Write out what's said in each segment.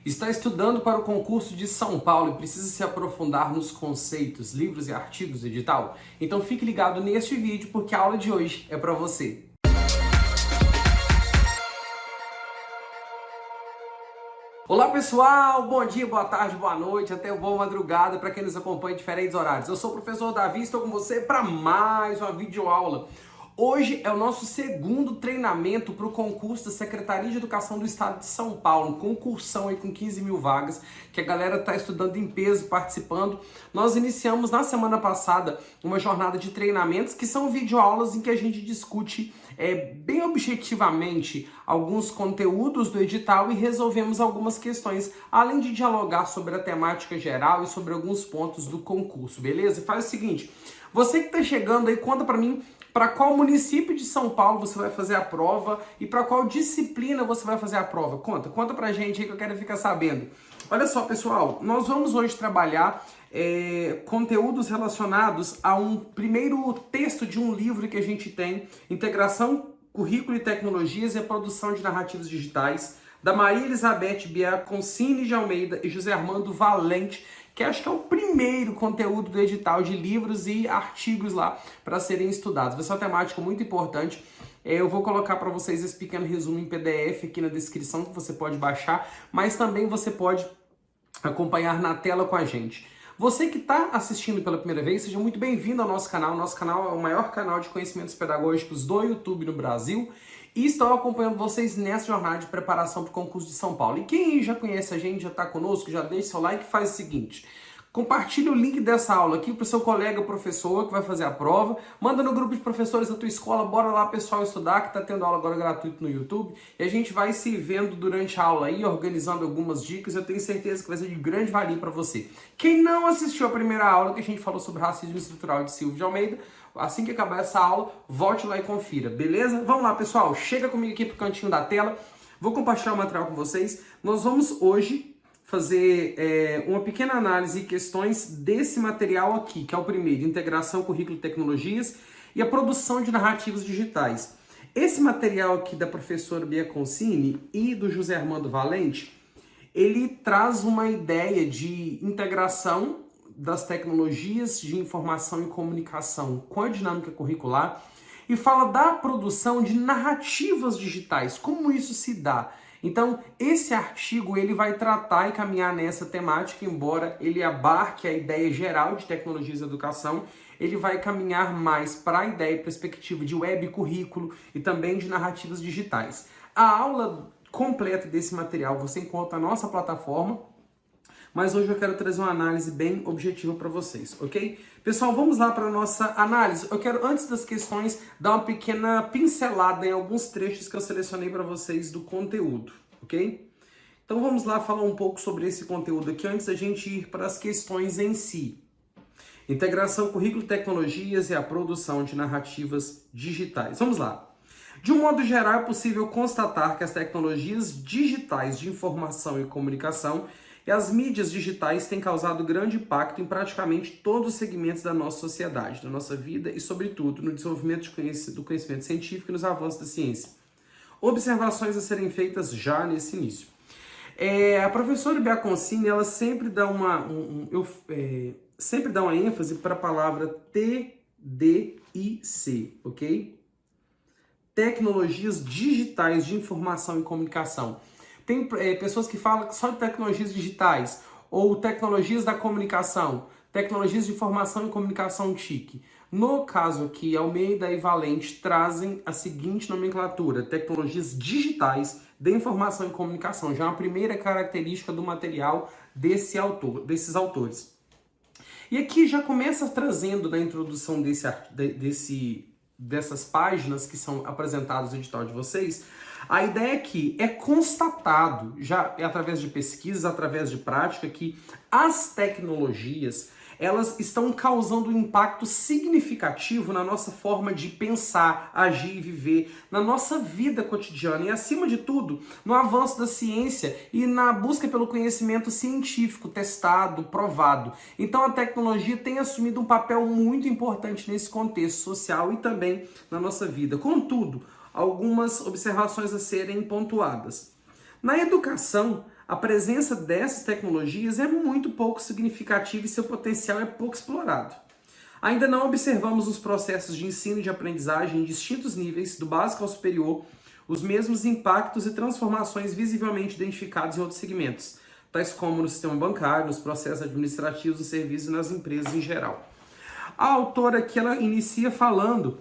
Está estudando para o concurso de São Paulo e precisa se aprofundar nos conceitos, livros e artigos do edital? Então fique ligado neste vídeo porque a aula de hoje é para você. Olá pessoal, bom dia, boa tarde, boa noite, até boa madrugada para quem nos acompanha em diferentes horários. Eu sou o professor Davi e estou com você para mais uma videoaula. Hoje é o nosso segundo treinamento para o concurso da Secretaria de Educação do Estado de São Paulo, um concursão aí com 15 mil vagas, que a galera está estudando em peso, participando. Nós iniciamos na semana passada uma jornada de treinamentos, que são videoaulas em que a gente discute bem objetivamente alguns conteúdos do edital e resolvemos algumas questões, além de dialogar sobre a temática geral e sobre alguns pontos do concurso, beleza? Faz o seguinte, você que está chegando aí, conta para mim para qual município de São Paulo você vai fazer a prova e para qual disciplina você vai fazer a prova. Conta pra gente aí que eu quero ficar sabendo. Olha só, pessoal, nós vamos hoje trabalhar conteúdos relacionados a um primeiro texto de um livro que a gente tem, Integração, Currículo e Tecnologias e a Produção de Narrativas Digitais, da Maria Elizabeth Biaconcini de Almeida e José Armando Valente, que acho que é o primeiro conteúdo do edital de livros e artigos lá para serem estudados. Vai ser uma temática muito importante. Eu vou colocar para vocês esse pequeno resumo em PDF aqui na descrição, que você pode baixar, mas também você pode acompanhar na tela com a gente. Você que está assistindo pela primeira vez, seja muito bem-vindo ao nosso canal. Nosso canal é o maior canal de conhecimentos pedagógicos do YouTube no Brasil. E estou acompanhando vocês nessa jornada de preparação para o concurso de São Paulo. E quem já conhece a gente, já está conosco, já deixa seu like e faz o seguinte. Compartilhe o link dessa aula aqui para o seu colega professor que vai fazer a prova. Manda no grupo de professores da tua escola, bora lá pessoal estudar, que está tendo aula agora gratuito no YouTube. E a gente vai se vendo durante a aula aí, organizando algumas dicas. Eu tenho certeza que vai ser de grande valia para você. Quem não assistiu a primeira aula que a gente falou sobre racismo estrutural de Silvio de Almeida, assim que acabar essa aula, volte lá e confira, beleza? Vamos lá, pessoal, chega comigo aqui pro cantinho da tela. Vou compartilhar o material com vocês. Nós vamos hoje fazer uma pequena análise e questões desse material aqui, que é o primeiro, Integração, Currículo e Tecnologias e a Produção de Narrativas Digitais. Esse material aqui da professora Biaconcini e do José Armando Valente, ele traz uma ideia de integração das tecnologias de informação e comunicação com a dinâmica curricular e fala da produção de narrativas digitais, como isso se dá. Então, esse artigo ele vai tratar e caminhar nessa temática, embora ele abarque a ideia geral de tecnologias da educação, ele vai caminhar mais para a ideia e perspectiva de web currículo e também de narrativas digitais. A aula completa desse material você encontra na nossa plataforma, mas hoje eu quero trazer uma análise bem objetiva para vocês, ok? Pessoal, vamos lá para a nossa análise. Eu quero, antes das questões, dar uma pequena pincelada em alguns trechos que eu selecionei para vocês do conteúdo, ok? Então vamos lá falar um pouco sobre esse conteúdo aqui, antes da gente ir para as questões em si. Integração, currículo, tecnologias e a produção de narrativas digitais. Vamos lá. De um modo geral, é possível constatar que as tecnologias digitais de informação e comunicação e as mídias digitais têm causado grande impacto em praticamente todos os segmentos da nossa sociedade, da nossa vida e, sobretudo, no desenvolvimento do conhecimento científico e nos avanços da ciência. Observações a serem feitas já nesse início. A professora Biaconcini, ela sempre dá sempre dá uma ênfase para a palavra TDIC, ok? Tecnologias digitais de informação e comunicação. Tem pessoas que falam só de tecnologias digitais, ou tecnologias da comunicação, tecnologias de informação e comunicação TIC. No caso aqui, Almeida e Valente trazem a seguinte nomenclatura, tecnologias digitais de informação e comunicação. Já é uma primeira característica do material desses autores. E aqui já começa trazendo na introdução dessas páginas que são apresentadas no edital de vocês, a ideia é que é constatado, já através de pesquisas, através de prática, que as tecnologias, elas estão causando um impacto significativo na nossa forma de pensar, agir e viver, na nossa vida cotidiana e, acima de tudo, no avanço da ciência e na busca pelo conhecimento científico, testado, provado. Então a tecnologia tem assumido um papel muito importante nesse contexto social e também na nossa vida. Contudo, algumas observações a serem pontuadas. Na educação, a presença dessas tecnologias é muito pouco significativa e seu potencial é pouco explorado. Ainda não observamos nos processos de ensino e de aprendizagem em distintos níveis, do básico ao superior, os mesmos impactos e transformações visivelmente identificados em outros segmentos, tais como no sistema bancário, nos processos administrativos, nos serviços e nas empresas em geral. A autora aqui, ela inicia falando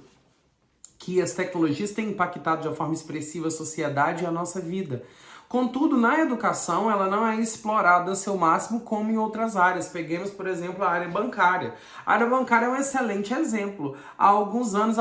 que as tecnologias têm impactado de uma forma expressiva a sociedade e a nossa vida. Contudo, na educação, ela não é explorada ao seu máximo como em outras áreas. Peguemos, por exemplo, a área bancária. A área bancária é um excelente exemplo. Há alguns anos,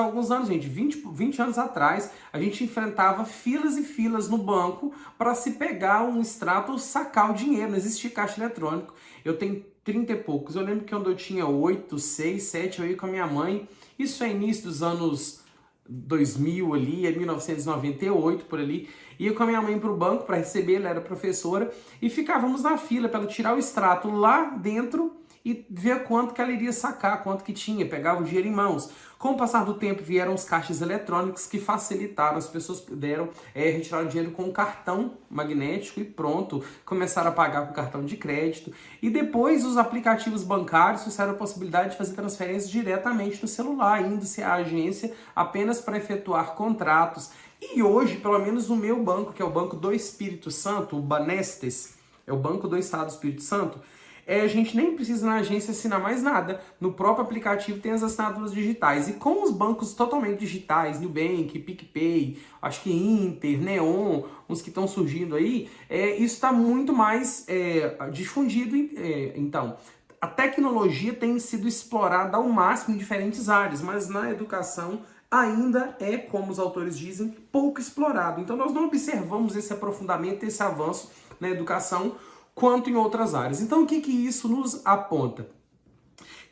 gente, 20 anos atrás, a gente enfrentava filas e filas no banco para se pegar um extrato ou sacar o dinheiro. Não existia caixa eletrônico. Eu tenho 30 e poucos. Eu lembro que quando eu tinha 8, 6, 7, eu ia com a minha mãe. Isso é início dos anos 2000 ali, é 1998 por ali, ia com a minha mãe para o banco para receber, ela era professora, e ficávamos na fila para ela tirar o extrato lá dentro e ver quanto que ela iria sacar, quanto que tinha, pegava o dinheiro em mãos. Com o passar do tempo vieram os caixas eletrônicos que facilitaram, as pessoas puderam retirar o dinheiro com um cartão magnético e pronto, começaram a pagar com cartão de crédito. E depois os aplicativos bancários fizeram a possibilidade de fazer transferências diretamente no celular, indo-se à agência apenas para efetuar contratos. E hoje, pelo menos no meu banco, que é o Banco do Espírito Santo, o Banestes, é o Banco do Estado do Espírito Santo, a gente nem precisa na agência assinar mais nada. No próprio aplicativo tem as assinaturas digitais. E com os bancos totalmente digitais, Nubank, PicPay, acho que Inter, Neon, uns que estão surgindo aí, isso está muito mais difundido. Então, a tecnologia tem sido explorada ao máximo em diferentes áreas, mas na educação ainda é, como os autores dizem, pouco explorado. Então nós não observamos esse aprofundamento, esse avanço na educação quanto em outras áreas. Então o que isso nos aponta?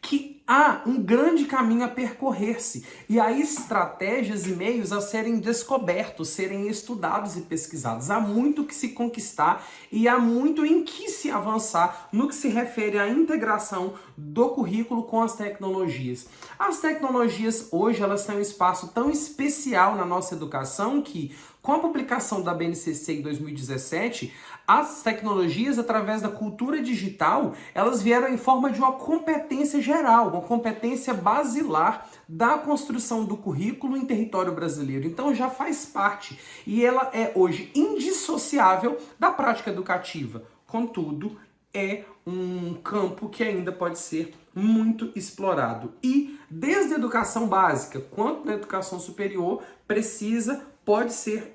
Que há um grande caminho a percorrer-se e há estratégias e meios a serem descobertos, serem estudados e pesquisados. Há muito que se conquistar e há muito em que se avançar no que se refere à integração do currículo com as tecnologias. As tecnologias hoje elas têm um espaço tão especial na nossa educação que, com a publicação da BNCC em 2017, as tecnologias, através da cultura digital, elas vieram em forma de uma competência geral, uma competência basilar da construção do currículo em território brasileiro. Então já faz parte e ela é hoje indissociável da prática educativa. Contudo, é um campo que ainda pode ser muito explorado. E desde a educação básica quanto na educação superior, pode ser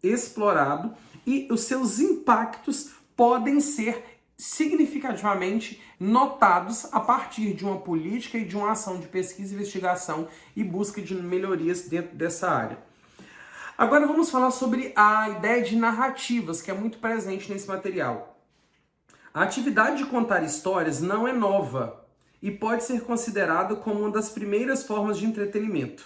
explorado e os seus impactos podem ser significativamente notados a partir de uma política e de uma ação de pesquisa, investigação e busca de melhorias dentro dessa área. Agora vamos falar sobre a ideia de narrativas, que é muito presente nesse material. A atividade de contar histórias não é nova e pode ser considerada como uma das primeiras formas de entretenimento.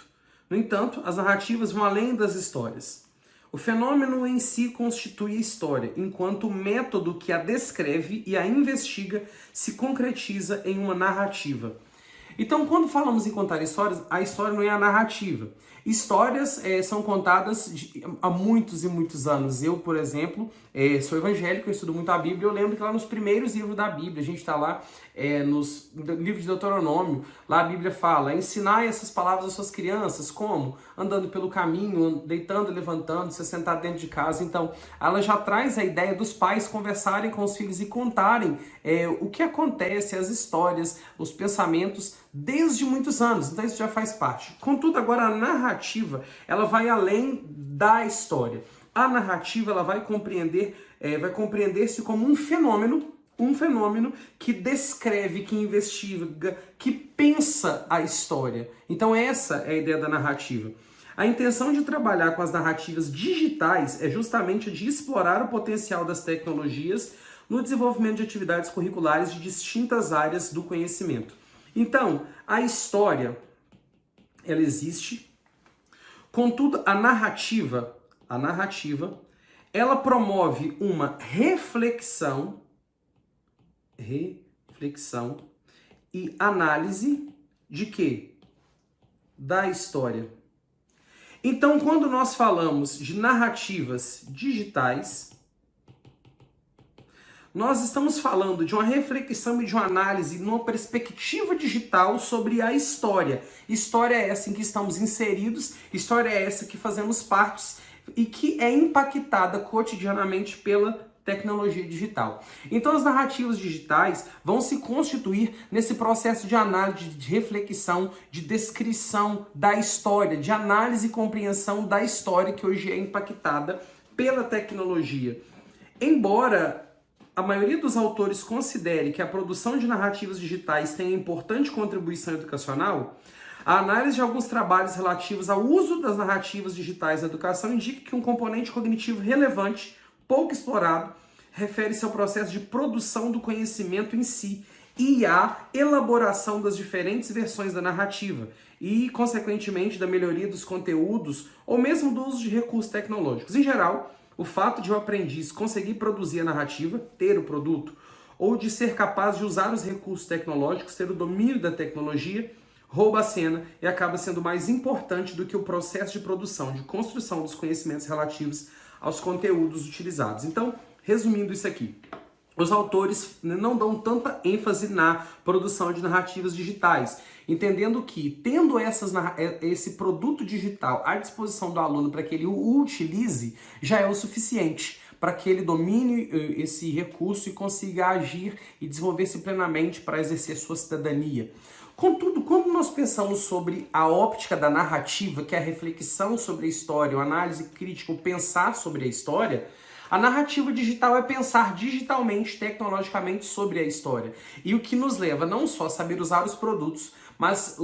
No entanto, as narrativas vão além das histórias. O fenômeno em si constitui a história, enquanto o método que a descreve e a investiga se concretiza em uma narrativa. Então, quando falamos em contar histórias, a história não é a narrativa. Histórias são contadas há muitos e muitos anos. Eu, por exemplo, sou evangélico, eu estudo muito a Bíblia. Eu lembro que lá nos primeiros livros da Bíblia, a gente está lá nos livros de Deuteronômio, lá a Bíblia fala: ensinai essas palavras às suas crianças, como? Andando pelo caminho, deitando, levantando, se sentar dentro de casa. Então, ela já traz a ideia dos pais conversarem com os filhos e contarem o que acontece, as histórias, os pensamentos, desde muitos anos. Então, isso já faz parte. Contudo, agora a narrativa, ela vai além da história. A narrativa, ela vai compreender-se como um fenômeno que descreve, que investiga, que pensa a história. Então essa é a ideia da narrativa. A intenção de trabalhar com as narrativas digitais é justamente de explorar o potencial das tecnologias no desenvolvimento de atividades curriculares de distintas áreas do conhecimento. Então, a história, ela existe. Contudo, a narrativa, ela promove uma reflexão e análise de quê? Da história. Então, quando nós falamos de narrativas digitais, nós estamos falando de uma reflexão e de uma análise numa perspectiva digital sobre a história. História é essa em que estamos inseridos, história é essa que fazemos parte e que é impactada cotidianamente pela tecnologia digital. Então as narrativas digitais vão se constituir nesse processo de análise, de reflexão, de descrição da história, de análise e compreensão da história que hoje é impactada pela tecnologia. Embora a maioria dos autores considere que a produção de narrativas digitais tem importante contribuição educacional, a análise de alguns trabalhos relativos ao uso das narrativas digitais na educação indica que um componente cognitivo relevante, pouco explorado, refere-se ao processo de produção do conhecimento em si e à elaboração das diferentes versões da narrativa e, consequentemente, da melhoria dos conteúdos ou mesmo do uso de recursos tecnológicos. Em geral, o fato de o aprendiz conseguir produzir a narrativa, ter o produto, ou de ser capaz de usar os recursos tecnológicos, ter o domínio da tecnologia, rouba a cena e acaba sendo mais importante do que o processo de produção, de construção dos conhecimentos relativos aos conteúdos utilizados. Então, resumindo isso aqui, os autores não dão tanta ênfase na produção de narrativas digitais, entendendo que, tendo esse produto digital à disposição do aluno para que ele o utilize, já é o suficiente para que ele domine esse recurso e consiga agir e desenvolver-se plenamente para exercer sua cidadania. Contudo, quando nós pensamos sobre a óptica da narrativa, que é a reflexão sobre a história, a análise crítica, o pensar sobre a história, a narrativa digital é pensar digitalmente, tecnologicamente sobre a história. E o que nos leva não só a saber usar os produtos, mas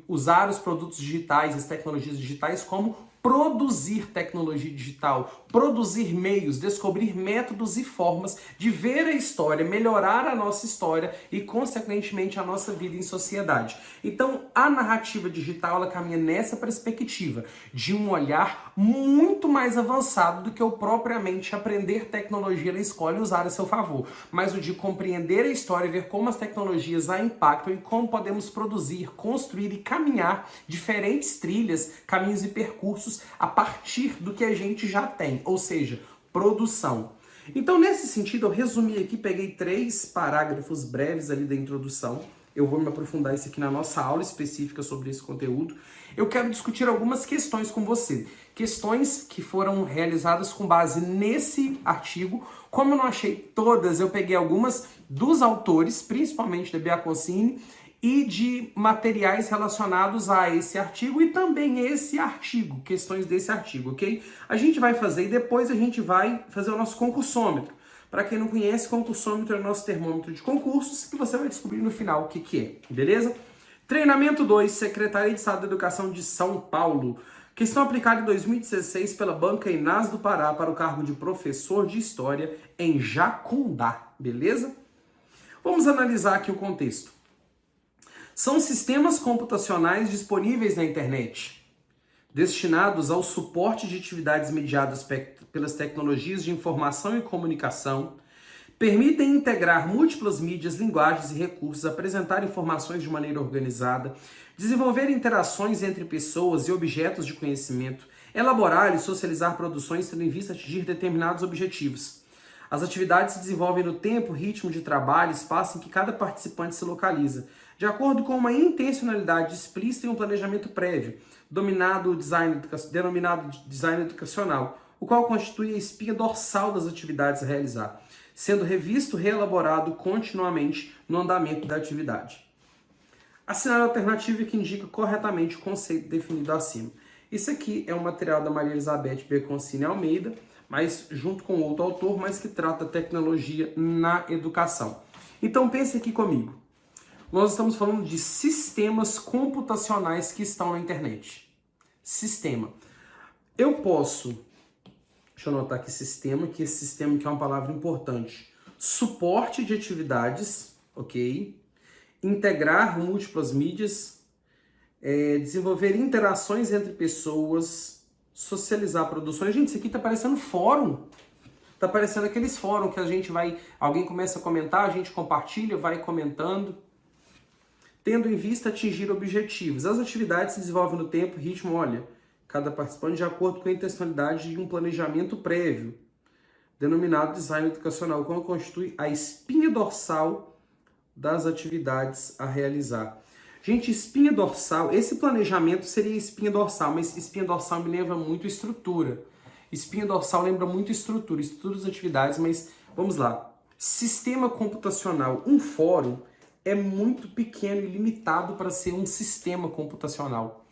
usar os produtos digitais, as tecnologias digitais, como produzir tecnologia digital, produzir meios, descobrir métodos e formas de ver a história, melhorar a nossa história e, consequentemente, a nossa vida em sociedade. Então, a narrativa digital, ela caminha nessa perspectiva de um olhar muito mais avançado do que o propriamente aprender tecnologia na escola e usar a seu favor, mas o de compreender a história e ver como as tecnologias a impactam e como podemos produzir, construir e caminhar diferentes trilhas, caminhos e percursos a partir do que a gente já tem, ou seja, produção. Então, nesse sentido, eu resumi aqui, peguei 3 parágrafos breves ali da introdução. Eu vou me aprofundar isso aqui na nossa aula específica sobre esse conteúdo. Eu quero discutir algumas questões com você. Questões que foram realizadas com base nesse artigo. Como eu não achei todas, eu peguei algumas dos autores, principalmente da Bianconsini, e de materiais relacionados a esse artigo e também esse artigo, questões desse artigo, ok? A gente vai fazer e depois a gente vai fazer o nosso concursômetro. Para quem não conhece, concursômetro é o nosso termômetro de concursos que você vai descobrir no final o que é, beleza? Treinamento 2, Secretaria de Estado da Educação de São Paulo. Questão aplicada em 2016 pela Banca Inácio do Pará para o cargo de professor de História em Jacundá, beleza? Vamos analisar aqui o contexto. São sistemas computacionais disponíveis na internet, destinados ao suporte de atividades mediadas pelas tecnologias de informação e comunicação, permitem integrar múltiplas mídias, linguagens e recursos, apresentar informações de maneira organizada, desenvolver interações entre pessoas e objetos de conhecimento, elaborar e socializar produções tendo em vista atingir determinados objetivos. As atividades se desenvolvem no tempo, ritmo de trabalho, espaço em que cada participante se localiza, de acordo com uma intencionalidade explícita e um planejamento prévio, denominado design educacional, o qual constitui a espinha dorsal das atividades a realizar, sendo revisto e reelaborado continuamente no andamento da atividade. Assinale a alternativa que indica corretamente o conceito definido acima. Isso aqui é um material da Maria Elizabeth Bianconsini Almeida, mas junto com outro autor, mas que trata tecnologia na educação. Então pense aqui comigo. Nós estamos falando de sistemas computacionais que estão na internet. Sistema. Eu posso, deixa eu anotar aqui sistema, que esse sistema que é uma palavra importante. Suporte de atividades, ok? Integrar múltiplas mídias, desenvolver interações entre pessoas, socializar produções. Gente, isso aqui tá parecendo fórum. Tá parecendo aqueles fóruns que a gente vai, alguém começa a comentar, a gente compartilha, vai comentando. Tendo em vista atingir objetivos. As atividades se desenvolvem no tempo, ritmo, olha, cada participante de acordo com a intencionalidade de um planejamento prévio. denominado design educacional, quando constitui a espinha dorsal das atividades a realizar. Gente, espinha dorsal, esse planejamento seria espinha dorsal, mas espinha dorsal me lembra muito estrutura. Espinha dorsal lembra muito estrutura das atividades, mas vamos lá. Sistema computacional, um fórum é muito pequeno e limitado para ser um sistema computacional.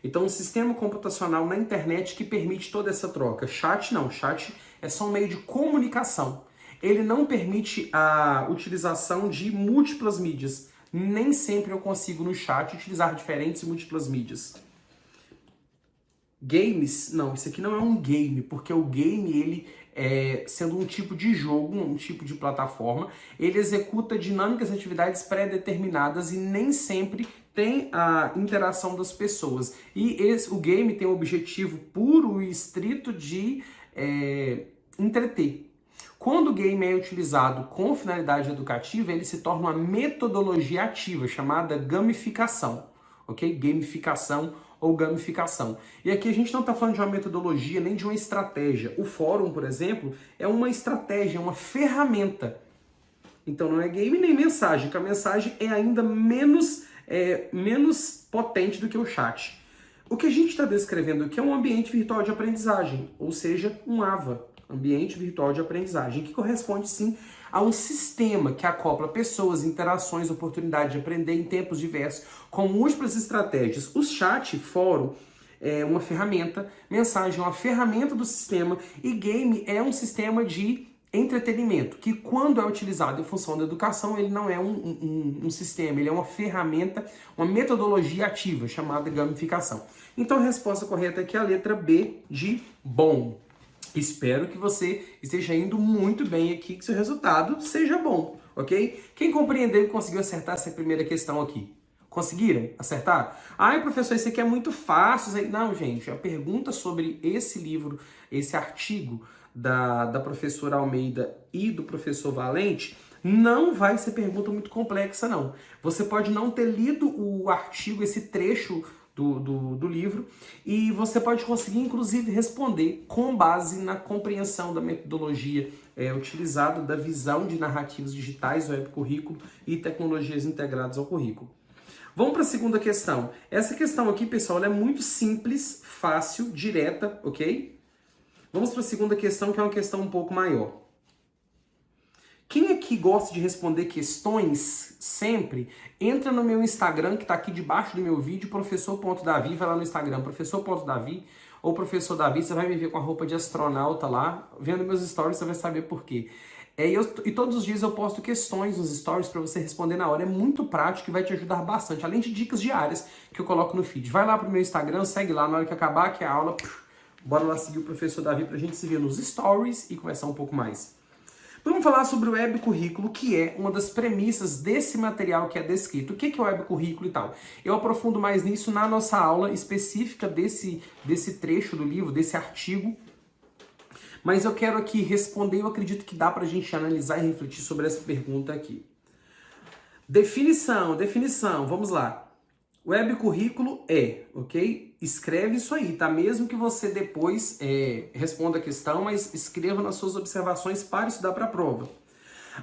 Então, um sistema computacional na internet que permite toda essa troca. Chat não, chat é só um meio de comunicação. Ele não permite a utilização de múltiplas mídias. Nem sempre eu consigo no chat utilizar diferentes e múltiplas mídias. Games, não, isso aqui não é um game, porque o game, ele sendo um tipo de jogo, um tipo de plataforma, ele executa dinâmicas e atividades pré-determinadas e nem sempre tem a interação das pessoas. E o game tem o objetivo puro e estrito de entreter. Quando o game é utilizado com finalidade educativa, ele se torna uma metodologia ativa, chamada gamificação, ok? Gamificação ou gamificação. E aqui a gente não está falando de uma metodologia nem de uma estratégia. O fórum, por exemplo, é uma estratégia, é uma ferramenta. Então não é game nem mensagem, que a mensagem é ainda menos potente do que o chat. O que a gente está descrevendo aqui é um ambiente virtual de aprendizagem, ou seja, um AVA, ambiente virtual de aprendizagem, que corresponde sim a um sistema que acopla pessoas, interações, oportunidade de aprender em tempos diversos, com múltiplas estratégias. O chat, fórum, é uma ferramenta, mensagem é uma ferramenta do sistema e game é um sistema de entretenimento, que quando é utilizado em função da educação, ele não é um sistema, ele é uma ferramenta, uma metodologia ativa, chamada gamificação. Então a resposta correta aqui é a letra B de bom. Espero que você esteja indo muito bem aqui, que seu resultado seja bom, ok? Quem compreendeu e conseguiu acertar essa primeira questão aqui? Conseguiram acertar? Ai, professor, isso aqui é muito fácil. Não, gente, a pergunta sobre esse livro, esse artigo da professora Almeida e do professor Valente, não vai ser pergunta muito complexa, não. Você pode não ter lido o artigo, esse trecho do livro, e você pode conseguir, inclusive, responder com base na compreensão da metodologia utilizada, da visão de narrativas digitais, web currículo e tecnologias integradas ao currículo. Vamos para a segunda questão. Essa questão aqui, pessoal, ela é muito simples, fácil, direta, ok? Vamos para a segunda questão, que é uma questão um pouco maior. Quem aqui gosta de responder questões sempre, entra no meu Instagram, que está aqui debaixo do meu vídeo, professor.davi, vai lá no Instagram, professor.davi, ou professor Davi, você vai me ver com a roupa de astronauta lá, vendo meus stories, você vai saber por quê. E todos os dias eu posto questões nos stories para você responder na hora, é muito prático e vai te ajudar bastante, além de dicas diárias que eu coloco no feed. Vai lá pro meu Instagram, segue lá, na hora que acabar aqui a aula, bora lá seguir o professor Davi pra gente se ver nos stories e conversar um pouco mais. Vamos falar sobre o web currículo, que é uma das premissas desse material que é descrito. O que é o web currículo e tal? Eu aprofundo mais nisso na nossa aula específica desse trecho do livro, desse artigo. Mas eu quero aqui responder, eu acredito que dá pra gente analisar e refletir sobre essa pergunta aqui. Definição, vamos lá. Web currículo ok? Escreve isso aí, tá? Mesmo que você depois responda a questão, mas escreva nas suas observações para estudar para a prova.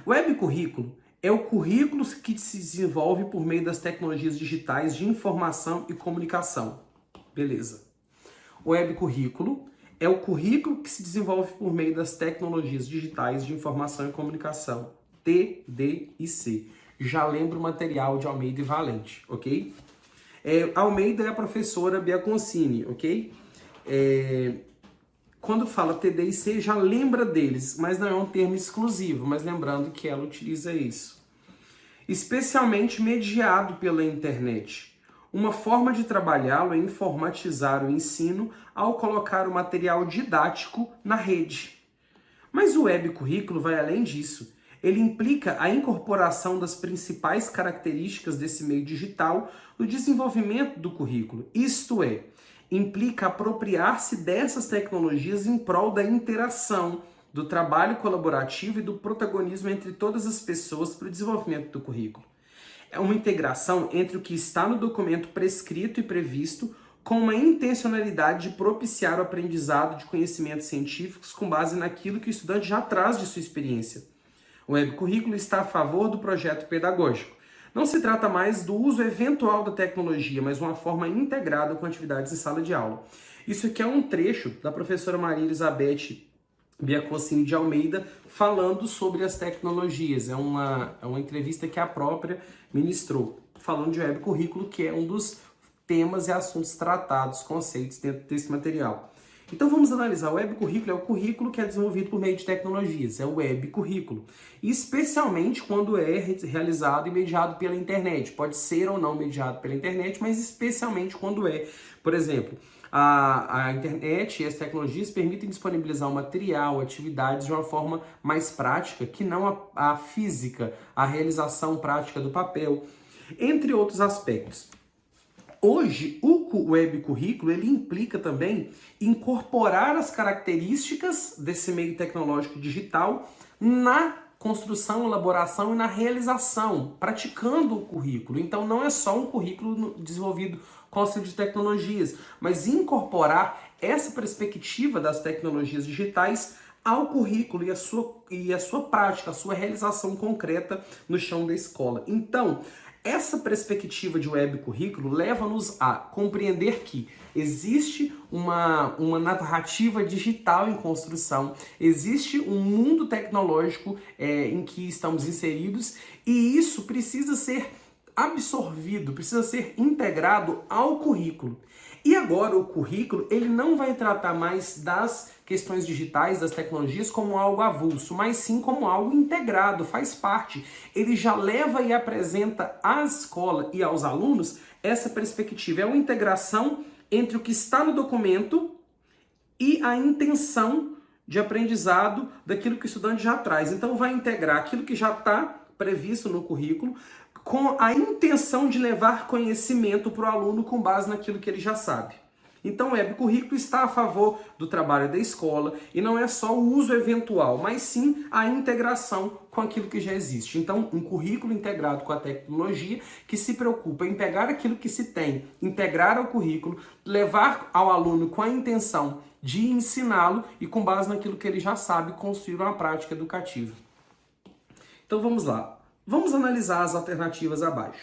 Web currículo é o currículo que se desenvolve por meio das tecnologias digitais de informação e comunicação. Beleza. Web currículo é o currículo que se desenvolve por meio das tecnologias digitais de informação e comunicação. TDIC. Já lembro o material de Almeida e Valente, ok? Almeida é a professora Biaconcini, ok? Quando fala TDIC, já lembra deles, mas não é um termo exclusivo, mas lembrando que ela utiliza isso. Especialmente mediado pela internet. Uma forma de trabalhá-lo é informatizar o ensino ao colocar o material didático na rede. Mas o web currículo vai além disso. Ele implica a incorporação das principais características desse meio digital no desenvolvimento do currículo. Isto é, implica apropriar-se dessas tecnologias em prol da interação, do trabalho colaborativo e do protagonismo entre todas as pessoas para o desenvolvimento do currículo. É uma integração entre o que está no documento prescrito e previsto com uma intencionalidade de propiciar o aprendizado de conhecimentos científicos com base naquilo que o estudante já traz de sua experiência. O webcurrículo está a favor do projeto pedagógico. Não se trata mais do uso eventual da tecnologia, mas uma forma integrada com atividades em sala de aula. Isso aqui é um trecho da professora Maria Elizabeth Biacocini de Almeida falando sobre as tecnologias. É uma entrevista que a própria ministrou, falando de webcurrículo, que é um dos temas e assuntos tratados, conceitos dentro desse material. Então vamos analisar. O webcurrículo é o currículo que é desenvolvido por meio de tecnologias, é o webcurrículo. Especialmente quando é realizado e mediado pela internet. Pode ser ou não mediado pela internet, mas especialmente quando é. Por exemplo, a internet e as tecnologias permitem disponibilizar o material, atividades de uma forma mais prática, que não a física, a realização prática do papel, entre outros aspectos. Hoje, o webcurrículo ele implica também incorporar as características desse meio tecnológico digital na construção, elaboração e na realização, praticando o currículo. Então não é só um currículo desenvolvido com auxílio de tecnologias, mas incorporar essa perspectiva das tecnologias digitais ao currículo e a sua prática, a sua realização concreta no chão da escola. Então, essa perspectiva de webcurrículo leva-nos a compreender que existe uma narrativa digital em construção, existe um mundo tecnológico em que estamos inseridos e isso precisa ser absorvido, precisa ser integrado ao currículo. E agora o currículo ele não vai tratar mais das questões digitais, das tecnologias como algo avulso, mas sim como algo integrado, faz parte. Ele já leva e apresenta à escola e aos alunos essa perspectiva. É uma integração entre o que está no documento e a intenção de aprendizado daquilo que o estudante já traz. Então vai integrar aquilo que já está previsto no currículo com a intenção de levar conhecimento para o aluno com base naquilo que ele já sabe. Então o webcurrículo está a favor do trabalho da escola e não é só o uso eventual, mas sim a integração com aquilo que já existe. Então um currículo integrado com a tecnologia que se preocupa em pegar aquilo que se tem, integrar ao currículo, levar ao aluno com a intenção de ensiná-lo e com base naquilo que ele já sabe, construir uma prática educativa. Então vamos lá. Vamos analisar as alternativas abaixo.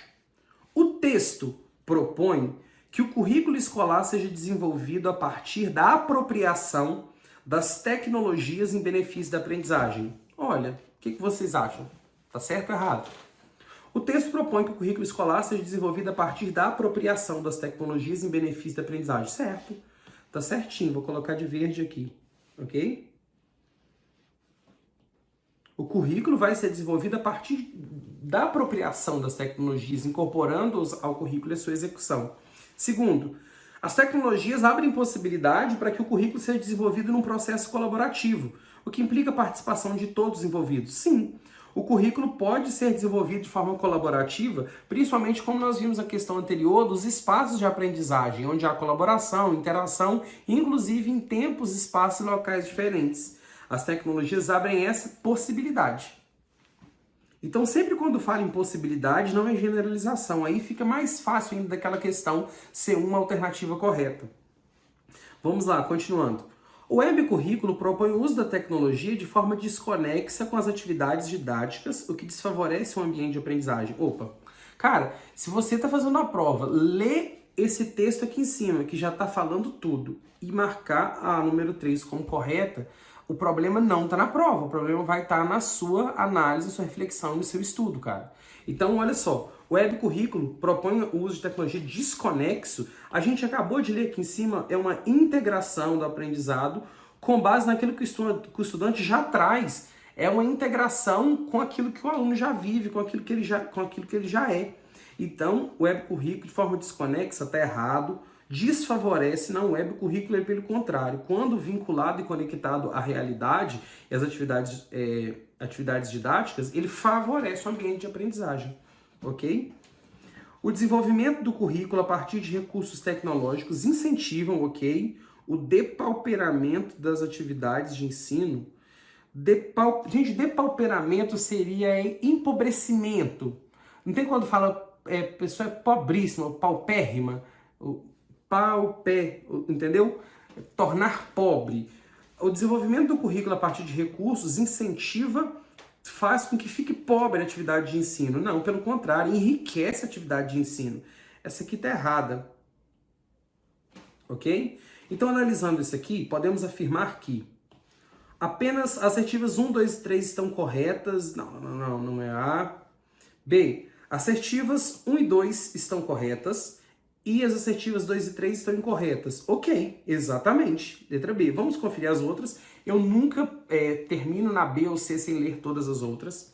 O texto propõe que o currículo escolar seja desenvolvido a partir da apropriação das tecnologias em benefício da aprendizagem. Olha, o que vocês acham? Tá certo ou errado? O texto propõe que o currículo escolar seja desenvolvido a partir da apropriação das tecnologias em benefício da aprendizagem. Certo. Tá certinho. Vou colocar de verde aqui. Ok? O currículo vai ser desenvolvido a partir da apropriação das tecnologias, incorporando-os ao currículo e a sua execução. Segundo, as tecnologias abrem possibilidade para que o currículo seja desenvolvido num processo colaborativo, o que implica a participação de todos os envolvidos. Sim, o currículo pode ser desenvolvido de forma colaborativa, principalmente como nós vimos na questão anterior, dos espaços de aprendizagem, onde há colaboração, interação, inclusive em tempos, espaços e locais diferentes. As tecnologias abrem essa possibilidade. Então, sempre quando fala em possibilidade, não é generalização. Aí fica mais fácil ainda daquela questão ser uma alternativa correta. Vamos lá, continuando. O webcurrículo propõe o uso da tecnologia de forma desconexa com as atividades didáticas, o que desfavorece o ambiente de aprendizagem. Opa! Cara, se você está fazendo a prova, lê esse texto aqui em cima, que já está falando tudo, e marcar a número 3 como correta, o problema não está na prova, o problema vai estar na sua análise, na sua reflexão, no seu estudo, cara. Então, olha só, o webcurrículo propõe o uso de tecnologia desconexo. A gente acabou de ler aqui em cima, é uma integração do aprendizado com base naquilo que o estudante já traz. É uma integração com aquilo que o aluno já vive, com aquilo que ele já é. Então, o webcurrículo de forma desconexa está errado, desfavorece, não, o webcurrículo é pelo contrário. Quando vinculado e conectado à realidade e às atividades didáticas, ele favorece o ambiente de aprendizagem, ok? O desenvolvimento do currículo a partir de recursos tecnológicos incentivam, ok, o depauperamento das atividades de ensino. Gente, depauperamento seria empobrecimento. Não tem quando fala pessoa é pobríssima, paupérrima, entendeu? Tornar pobre. O desenvolvimento do currículo a partir de recursos incentiva, faz com que fique pobre a atividade de ensino. Não, pelo contrário, enriquece a atividade de ensino. Essa aqui está errada. Ok? Então, analisando isso aqui, podemos afirmar que apenas assertivas 1, 2 e 3 estão corretas. Não é A. B. Assertivas 1 e 2 estão corretas e as assertivas 2 e 3 estão incorretas. Ok, exatamente. Letra B. Vamos conferir as outras. Eu nunca termino na B ou C sem ler todas as outras.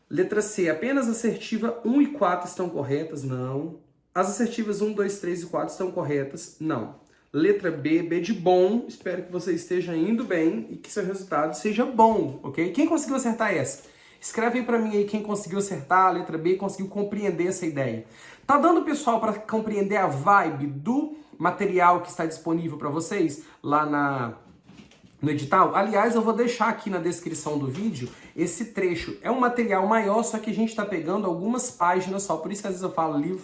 Letra C. Apenas assertiva 1 e 4 estão corretas. Não. As assertivas 1, 2, 3 e 4 estão corretas. Não. Letra B. B de bom. Espero que você esteja indo bem e que seu resultado seja bom. Ok? Quem conseguiu acertar essa? Escreve aí pra mim aí quem conseguiu acertar a letra B, conseguiu compreender essa ideia. Tá dando, pessoal, para compreender a vibe do material que está disponível para vocês lá no edital? Aliás, eu vou deixar aqui na descrição do vídeo esse trecho. É um material maior, só que a gente está pegando algumas páginas só. Por isso que às vezes eu falo livro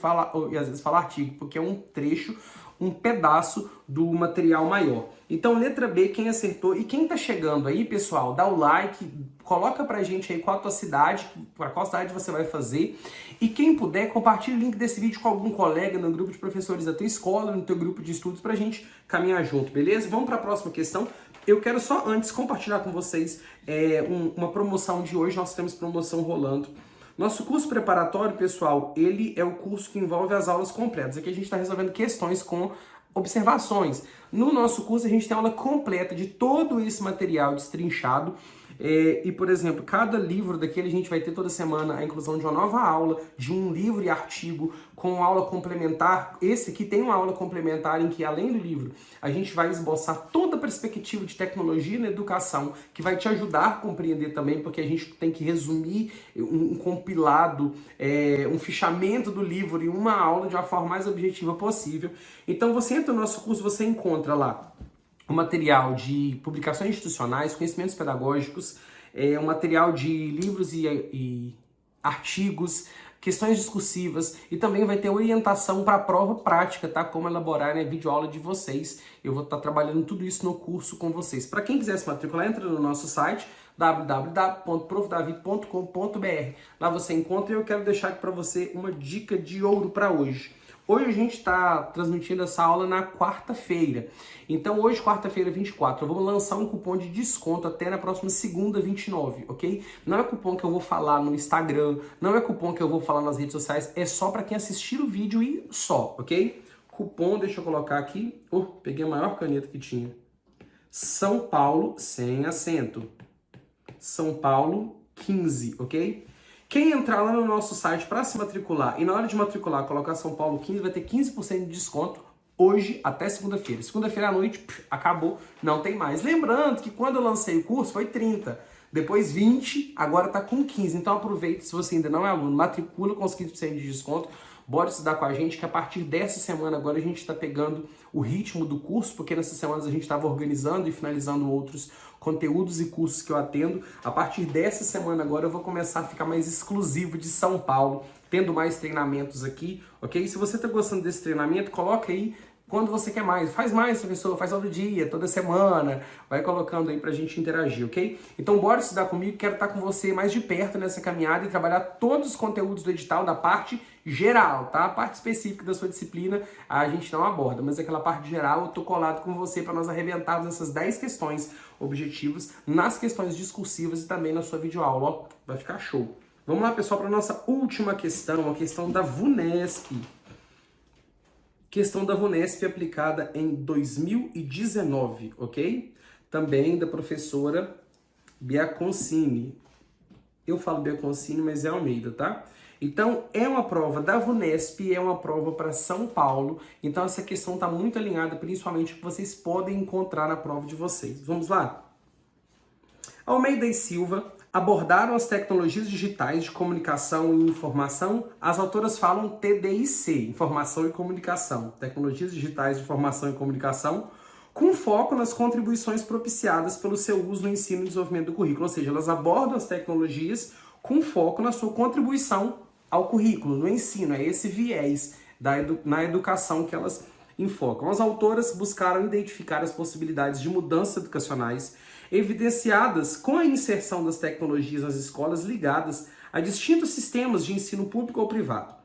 e às vezes falo artigo, porque é um trecho, um pedaço do material maior. Então, letra B, quem acertou. E quem tá chegando aí, pessoal, dá o like, coloca pra gente aí qual a tua cidade, para qual cidade você vai fazer. E quem puder, compartilha o link desse vídeo com algum colega no grupo de professores da tua escola, no teu grupo de estudos, pra gente caminhar junto, beleza? Vamos para a próxima questão. Eu quero só antes compartilhar com vocês uma promoção de hoje. Nós temos promoção rolando. Nosso curso preparatório, pessoal, ele é o curso que envolve as aulas completas. Aqui a gente está resolvendo questões com observações. No nosso curso a gente tem aula completa de todo esse material destrinchado. E, por exemplo, cada livro daquele a gente vai ter toda semana a inclusão de uma nova aula, de um livro e artigo com aula complementar. Esse aqui tem uma aula complementar em que, além do livro, a gente vai esboçar toda a perspectiva de tecnologia na educação, que vai te ajudar a compreender também, porque a gente tem que resumir um compilado, um fichamento do livro em uma aula de uma forma mais objetiva possível. Então, você entra no nosso curso, você encontra lá o material de publicações institucionais, conhecimentos pedagógicos, um material de livros e artigos, questões discursivas, e também vai ter orientação para a prova prática, tá? Como elaborar, né, videoaula de vocês. Eu vou estar trabalhando tudo isso no curso com vocês. Para quem quiser se matricular, entra no nosso site www.profdavi.com.br. Lá você encontra, e eu quero deixar aqui para você uma dica de ouro para hoje. Hoje a gente está transmitindo essa aula na quarta-feira. Então hoje, quarta-feira 24, eu vou lançar um cupom de desconto até na próxima segunda, 29, ok? Não é cupom que eu vou falar no Instagram, não é cupom que eu vou falar nas redes sociais, é só para quem assistir o vídeo e só, ok? Cupom, deixa eu colocar aqui, peguei a maior caneta que tinha. São Paulo, sem acento. São Paulo 15, ok? Quem entrar lá no nosso site para se matricular e na hora de matricular colocar São Paulo 15, vai ter 15% de desconto hoje até segunda-feira. Segunda-feira à noite, acabou, não tem mais. Lembrando que quando eu lancei o curso foi 30, depois 20, agora tá com 15. Então aproveita, se você ainda não é aluno, matricula com os 15% de desconto. Bora estudar com a gente, que a partir dessa semana agora a gente está pegando o ritmo do curso, porque nessas semanas a gente estava organizando e finalizando outros conteúdos e cursos que eu atendo. A partir dessa semana agora eu vou começar a ficar mais exclusivo de São Paulo, tendo mais treinamentos aqui, ok? Se você está gostando desse treinamento, coloca aí quando você quer mais. Faz mais, professor, faz todo dia, toda semana, vai colocando aí pra gente interagir, ok? Então bora estudar comigo, quero estar com você mais de perto nessa caminhada e trabalhar todos os conteúdos do edital da parte geral, tá? A parte específica da sua disciplina a gente não aborda, mas aquela parte geral eu tô colado com você para nós arrebentarmos essas 10 questões objetivas nas questões discursivas e também na sua videoaula, ó, vai ficar show. Vamos lá, pessoal, para nossa última questão, a questão da VUNESP. Questão da VUNESP aplicada em 2019, ok? Também da professora Biaconcini. Eu falo Biaconcini, mas é Almeida, tá? Então, é uma prova da VUNESP, é uma prova para São Paulo. Então, essa questão está muito alinhada, principalmente, com o que vocês podem encontrar na prova de vocês. Vamos lá? Almeida e Silva abordaram as tecnologias digitais de comunicação e informação. As autoras falam TDIC, Informação e Comunicação, Tecnologias Digitais de Informação e Comunicação, com foco nas contribuições propiciadas pelo seu uso no ensino e desenvolvimento do currículo. Ou seja, elas abordam as tecnologias com foco na sua contribuição ao currículo, no ensino. É esse viés na educação que elas enfocam. As autoras buscaram identificar as possibilidades de mudanças educacionais evidenciadas com a inserção das tecnologias nas escolas ligadas a distintos sistemas de ensino público ou privado.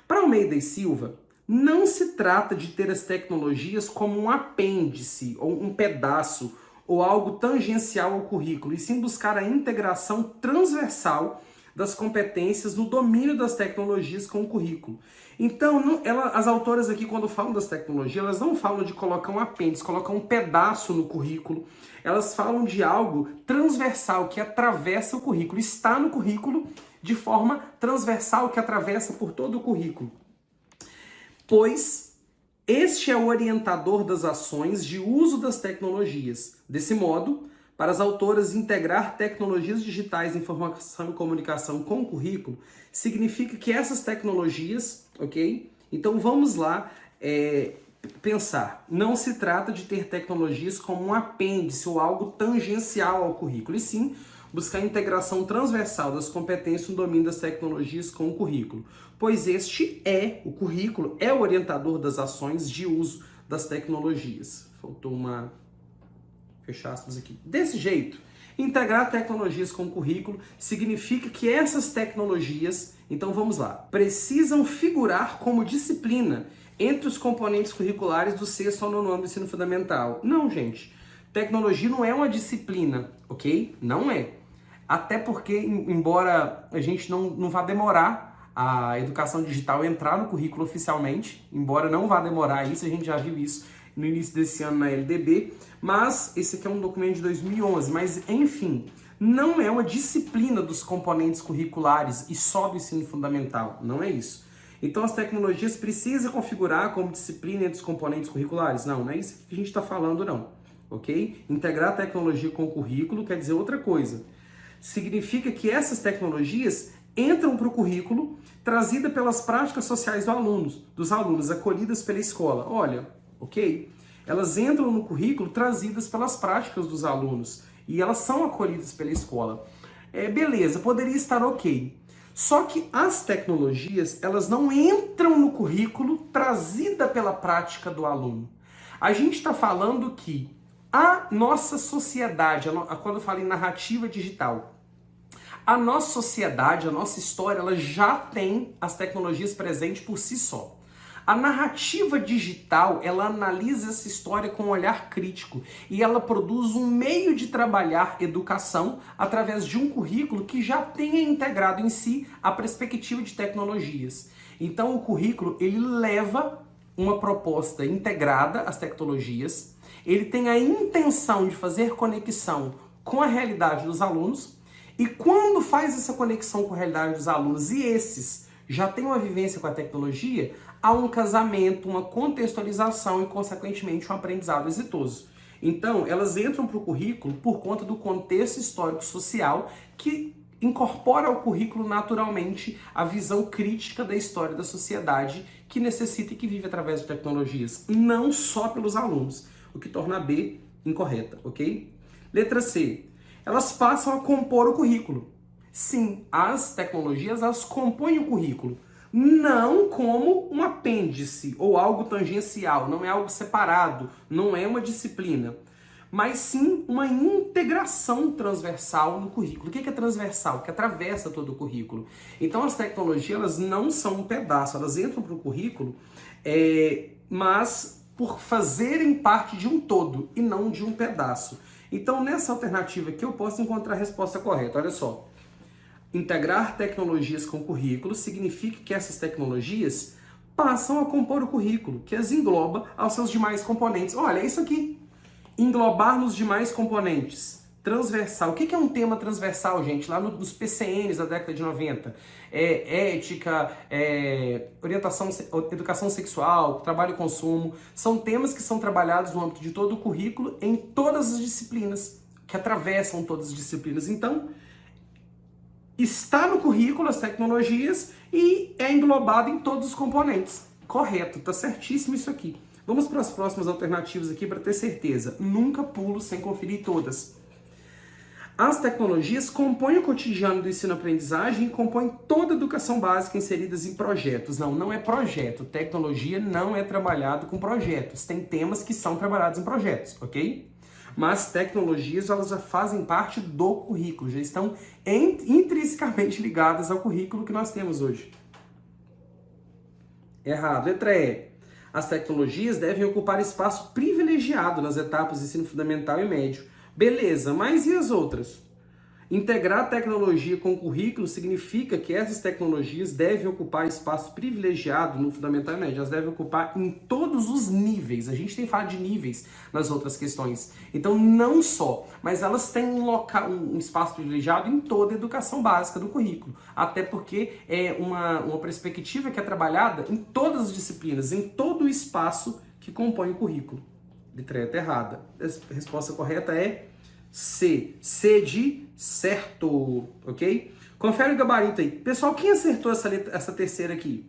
Para Almeida e Silva, não se trata de ter as tecnologias como um apêndice ou um pedaço ou algo tangencial ao currículo, e sim buscar a integração transversal das competências no domínio das tecnologias com o currículo. Então, as autoras aqui, quando falam das tecnologias, elas não falam de colocar um apêndice, colocar um pedaço no currículo. Elas falam de algo transversal, que atravessa o currículo, está no currículo de forma transversal, que atravessa por todo o currículo. Pois este é o orientador das ações de uso das tecnologias. Desse modo, para as autoras, integrar tecnologias digitais de informação e comunicação com o currículo significa que essas tecnologias, ok? Então vamos lá pensar. Não se trata de ter tecnologias como um apêndice ou algo tangencial ao currículo, e sim buscar a integração transversal das competências no domínio das tecnologias com o currículo, pois o currículo é o orientador das ações de uso das tecnologias. Faltou fechar aspas aqui. Desse jeito, integrar tecnologias com o currículo significa que essas tecnologias, então vamos lá, precisam figurar como disciplina entre os componentes curriculares do 6º ao 9º ano do ensino fundamental. Não, gente. Tecnologia não é uma disciplina, ok? Não é. Até porque, embora a gente não vá demorar a educação digital entrar no currículo oficialmente, embora não vá demorar isso, a gente já viu isso no início desse ano na LDB, mas esse aqui é um documento de 2011, mas enfim, não é uma disciplina dos componentes curriculares e só do ensino fundamental, não é isso. Então as tecnologias precisam configurar como disciplina entre os componentes curriculares? Não é isso que a gente está falando não, ok? Integrar a tecnologia com o currículo quer dizer outra coisa. Significa que essas tecnologias entram para o currículo trazida pelas práticas sociais dos alunos acolhidas pela escola. Olha, ok? Elas entram no currículo trazidas pelas práticas dos alunos e elas são acolhidas pela escola. Beleza, poderia estar ok. Só que as tecnologias, elas não entram no currículo trazida pela prática do aluno. A gente está falando que a nossa sociedade, quando eu falo em narrativa digital, a nossa sociedade, a nossa história, ela já tem as tecnologias presentes por si só. A narrativa digital, ela analisa essa história com um olhar crítico e ela produz um meio de trabalhar educação através de um currículo que já tenha integrado em si a perspectiva de tecnologias. Então o currículo, ele leva uma proposta integrada às tecnologias, ele tem a intenção de fazer conexão com a realidade dos alunos, e quando faz essa conexão com a realidade dos alunos e esses já têm uma vivência com a tecnologia, há um casamento, uma contextualização e, consequentemente, um aprendizado exitoso. Então, elas entram para o currículo por conta do contexto histórico-social que incorpora ao currículo naturalmente a visão crítica da história da sociedade que necessita e que vive através de tecnologias, não só pelos alunos, o que torna a B incorreta, ok? Letra C. Elas passam a compor o currículo. Sim, as tecnologias, elas compõem o currículo, não como um apêndice ou algo tangencial, não é algo separado, não é uma disciplina, mas sim uma integração transversal no currículo. O que é transversal? Que atravessa todo o currículo. Então as tecnologias, elas não são um pedaço, elas entram para o currículo, mas por fazerem parte de um todo e não de um pedaço. Então nessa alternativa aqui eu posso encontrar a resposta correta, olha só. Integrar tecnologias com o currículo significa que essas tecnologias passam a compor o currículo, que as engloba aos seus demais componentes. Olha, é isso aqui. Englobar nos demais componentes. Transversal. O que é um tema transversal, gente? Lá nos PCNs da década de 90. Ética, educação sexual, trabalho e consumo. São temas que são trabalhados no âmbito de todo o currículo em todas as disciplinas, que atravessam todas as disciplinas. Então, está no currículo as tecnologias e é englobado em todos os componentes. Correto, tá certíssimo isso aqui. Vamos para as próximas alternativas aqui para ter certeza. Nunca pulo sem conferir todas. As tecnologias compõem o cotidiano do ensino-aprendizagem e compõem toda a educação básica inseridas em projetos. Não, não é projeto. Tecnologia não é trabalhado com projetos. Tem temas que são trabalhados em projetos, ok? Mas tecnologias, elas já fazem parte do currículo, já estão intrinsecamente ligadas ao currículo que nós temos hoje. Errado. Letra E. As tecnologias devem ocupar espaço privilegiado nas etapas de ensino fundamental e médio. Beleza, mas e as outras? Integrar tecnologia com o currículo significa que essas tecnologias devem ocupar espaço privilegiado no fundamental e médio. Elas devem ocupar em todos os níveis. A gente tem falado de níveis nas outras questões. Então, não só, mas elas têm um espaço privilegiado em toda a educação básica do currículo. Até porque é uma perspectiva que é trabalhada em todas as disciplinas, em todo o espaço que compõe o currículo. Letra errada. A resposta correta é C. C de certo, ok? Confere o gabarito aí. Pessoal, quem acertou essa terceira aqui?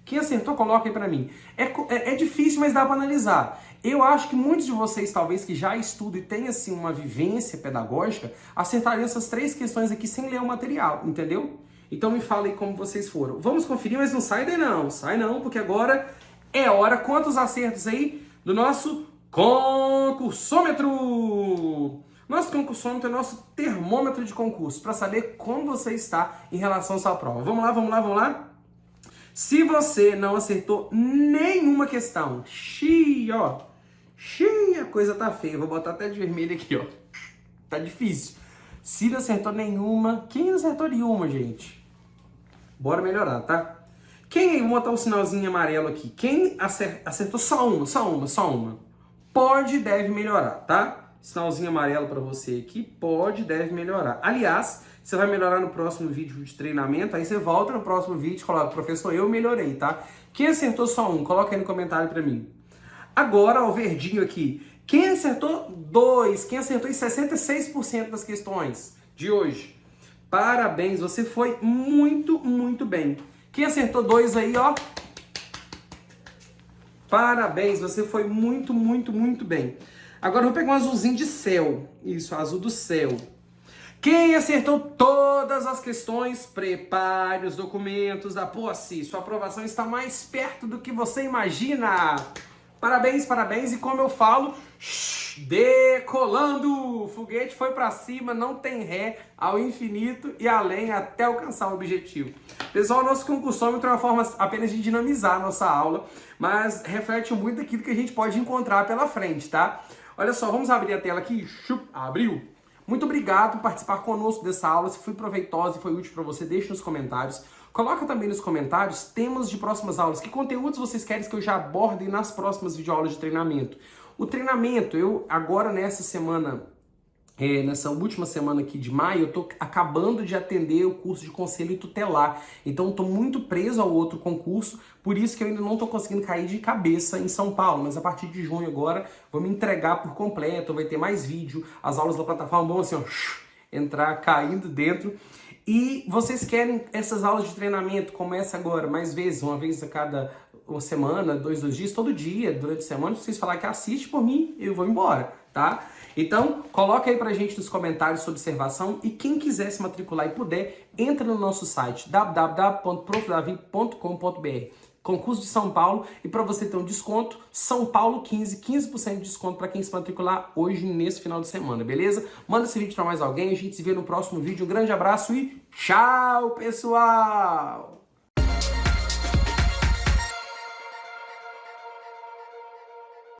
Quem acertou, coloca aí pra mim. É difícil, mas dá pra analisar. Eu acho que muitos de vocês, talvez, que já estudam e têm, assim, uma vivência pedagógica, acertariam essas 3 questões aqui sem ler o material, entendeu? Então me fala aí como vocês foram. Vamos conferir, mas não sai daí não. Sai não, porque agora é hora. Quantos acertos aí do nosso concursômetro? Nosso concursômetro é nosso termômetro de concurso, para saber como você está em relação à sua prova. Vamos lá, vamos lá, vamos lá? Se você não acertou nenhuma questão, a coisa tá feia. Vou botar até de vermelho aqui, ó. Tá difícil. Se não acertou nenhuma, quem não acertou nenhuma, gente? Bora melhorar, tá? Quem aí, vou botar um sinalzinho amarelo aqui. Quem acertou só uma. Pode, deve melhorar, tá? Sinalzinho amarelo para você aqui, pode, deve melhorar. Aliás, você vai melhorar no próximo vídeo de treinamento, aí você volta no próximo vídeo e coloca, professor, eu melhorei, tá? Quem acertou só um, coloca aí no comentário para mim. Agora, o verdinho aqui. Quem acertou 2, quem acertou em 66% das questões de hoje? Parabéns, você foi muito, muito bem. Quem acertou 2 aí, ó. Parabéns, você foi muito, muito, muito bem. Agora eu vou pegar um azulzinho de céu. Isso, azul do céu. Quem acertou todas as questões, prepare os documentos da posse. Sua aprovação está mais perto do que você imagina. Parabéns, parabéns. E como eu falo, decolando. O foguete foi para cima, não tem ré, ao infinito e além até alcançar o objetivo. Pessoal, o nosso concursômetro é uma forma apenas de dinamizar a nossa aula, mas reflete muito daquilo que a gente pode encontrar pela frente, tá? Olha só, vamos abrir a tela aqui. Abriu. Muito obrigado por participar conosco dessa aula. Se foi proveitosa e foi útil para você, deixe nos comentários. Coloca também nos comentários temas de próximas aulas. Que conteúdos vocês querem que eu já aborde nas próximas videoaulas de treinamento? O treinamento, eu agora nessa semana, nessa última semana aqui de maio, eu tô acabando de atender o curso de conselho tutelar. Então, estou muito preso ao outro concurso, por isso que eu ainda não estou conseguindo cair de cabeça em São Paulo. Mas a partir de junho agora, vou me entregar por completo, vai ter mais vídeo, as aulas da plataforma vão assim, ó, entrar caindo dentro. E vocês querem essas aulas de treinamento, começa agora, mais vezes, uma vez a cada uma semana, 2 dias, todo dia, durante a semana, se vocês falarem que assiste por mim, eu vou embora, tá? Então, coloca aí pra gente nos comentários sua observação e quem quiser se matricular e puder, entra no nosso site www.profdavi.com.br, concurso de São Paulo, e para você ter um desconto, São Paulo 15% de desconto para quem se matricular hoje, nesse final de semana, beleza? Manda esse vídeo para mais alguém, a gente se vê no próximo vídeo, um grande abraço e tchau, pessoal!